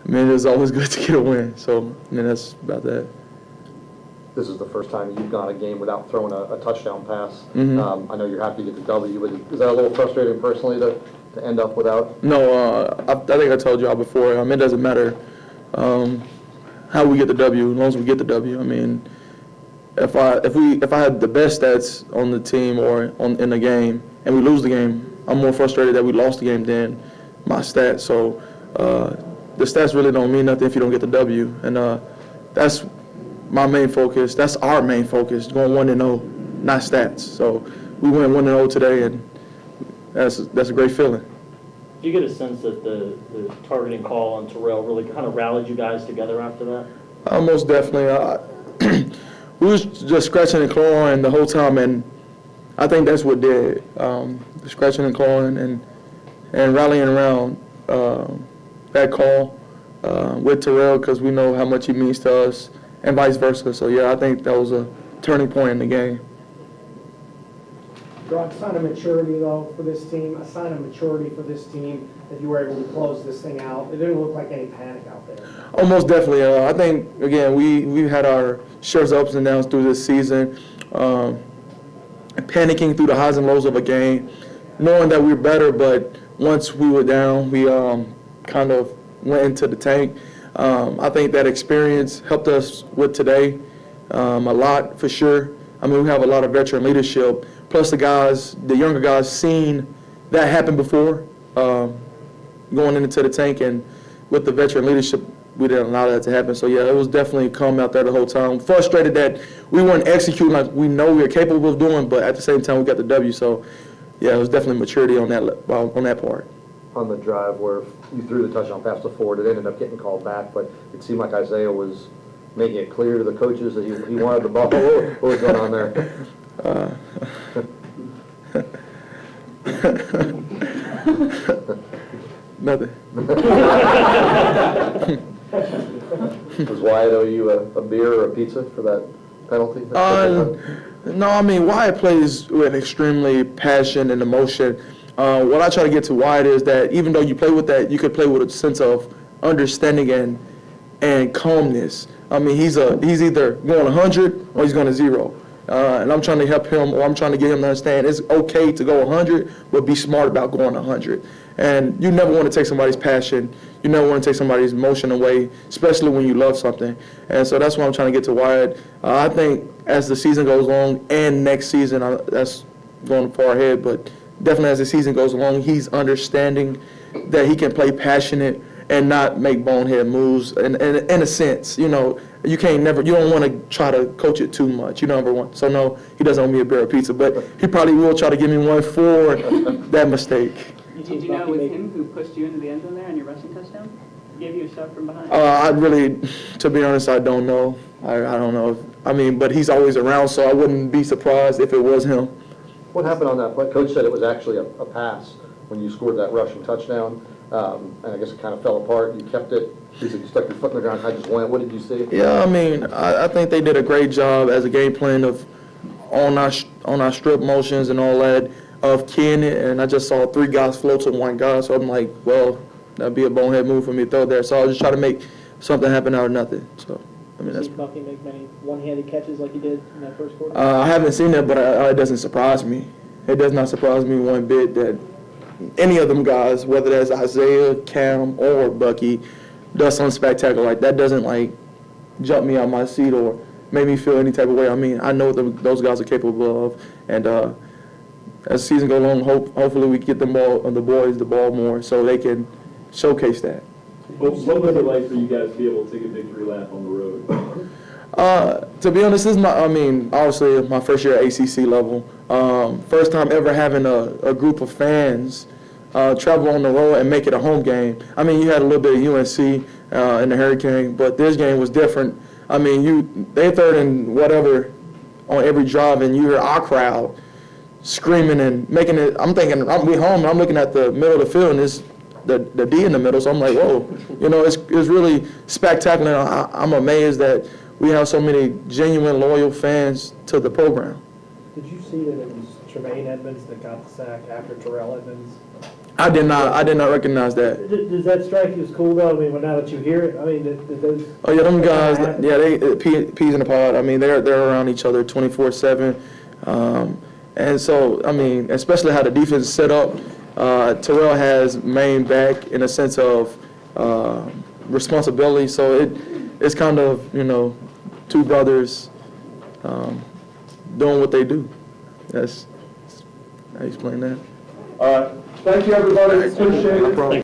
I mean, it's always good to get a win. So, I mean, that's about that. This is the first time you've gone a game without throwing a touchdown pass. Mm-hmm. I know you're happy to get the W, but is that a little frustrating personally to end up without? No, I think I told y'all before. It doesn't matter how we get the W, as long as we get the W. I mean, if I had the best stats on the team or in the game and we lose the game, I'm more frustrated that we lost the game than my stats. So the stats really don't mean nothing if you don't get the W, and that's my main focus. That's our main focus, going 1-0, not stats. So we went 1-0 today, and that's a great feeling. Do you get a sense that the targeting call on Terrell really kind of rallied you guys together after that? Most definitely. We was just scratching and clawing the whole time, and I think that's what did. Scratching and clawing and rallying around that call with Terrell, because we know how much he means to us, and vice versa. So, yeah, I think that was a turning point in the game. Jerod, a sign of maturity, though, for this team, a sign of maturity for this team that you were able to close this thing out. It didn't look like any panic out there. Oh, most definitely. I think, again, we've had our shares of ups and downs through this season, panicking through the highs and lows of a game, knowing that we're better, but once we were down, we kind of went into the tank. I think that experience helped us with today a lot, for sure. I mean, we have a lot of veteran leadership, plus the younger guys, seen that happen before, going into the tank, and with the veteran leadership, we didn't allow that to happen. So, yeah, it was definitely calm out there the whole time. Frustrated that we weren't executing like we know we are capable of doing, but at the same time, we got the W. So, yeah, it was definitely maturity on that part. On the drive where you threw the touchdown pass to Ford, it ended up getting called back, but it seemed like Isaiah was making it clear to the coaches that he wanted the ball. What was going on there? Nothing. Does Wyatt owe you a beer or a pizza for that penalty? No, I mean, Wyatt plays with extremely passion and emotion. What I try to get to Wyatt is that even though you play with that, you could play with a sense of understanding and calmness. I mean, he's either going 100 or he's going to 0. And I'm trying to help him, or I'm trying to get him to understand it's okay to go 100, but be smart about going 100. And you never want to take somebody's passion. You never want to take somebody's emotion away, especially when you love something. And so that's what I'm trying to get to Wyatt. I think as the season goes along, and next season, that's going far ahead, but definitely as the season goes along, he's understanding that he can play passionate and not make bonehead moves. In a sense, you know, you don't want to try to coach it too much. You never want. So no, he doesn't owe me a beer or pizza, but he probably will try to give me one for that mistake. Did you know it was him who pushed you into the end zone there on your rushing touchdown? Gave you a shove from behind? I really, to be honest, I don't know. I don't know. But he's always around, so I wouldn't be surprised if it was him. What happened on that play? Coach said it was actually a pass when you scored that rushing touchdown, and I guess it kind of fell apart. You kept it. He said you stuck your foot in the ground. I just went. What did you see? Yeah, I mean, I think they did a great job as a game plan of on our strip motions and all that of keying it, and I just saw 3 guys float to 1 guy, so I'm like, well, that'd be a bonehead move for me to throw there. So I was just trying to make something happen out of nothing. So, I mean, that's. Did Bucky make many one-handed catches like he did in that first quarter? I haven't seen that, but it doesn't surprise me. It does not surprise me one bit that any of them guys, whether that's Isaiah, Cam, or Bucky, does something spectacular like that. Doesn't like jump me out my seat or make me feel any type of way. I mean, I know what those guys are capable of, and as the season goes along, hopefully we get the boys the ball more so they can showcase that. What was it like for you guys to be able to take a victory lap on the road? To be honest, this is obviously my first year at ACC level. First time ever having a group of fans travel on the road and make it a home game. I mean, you had a little bit of UNC in the Hurricane, but this game was different. I mean, they third and whatever on every drive, and you hear our crowd screaming and making it. I'm thinking, we home, and I'm looking at the middle of the field, and it's the D in the middle, so I'm like, whoa. You know, it's really spectacular. I'm amazed that we have so many genuine, loyal fans to the program. Did you see that it was Tremaine Edmonds that got the sack after Terrell Edmonds I did not recognize that. Does that strike you as cool though? I mean, well, now that you hear it, I mean, that those. Oh yeah, them guys. that kinda Yeah, they peas in the pod. I mean, they're around each other 24/7, and so I mean, especially how the defense is set up. Terrell has main back in a sense of responsibility. So it's kind of two brothers doing what they do. That's how you explain that. Thank you, everybody. Appreciate No it. problem.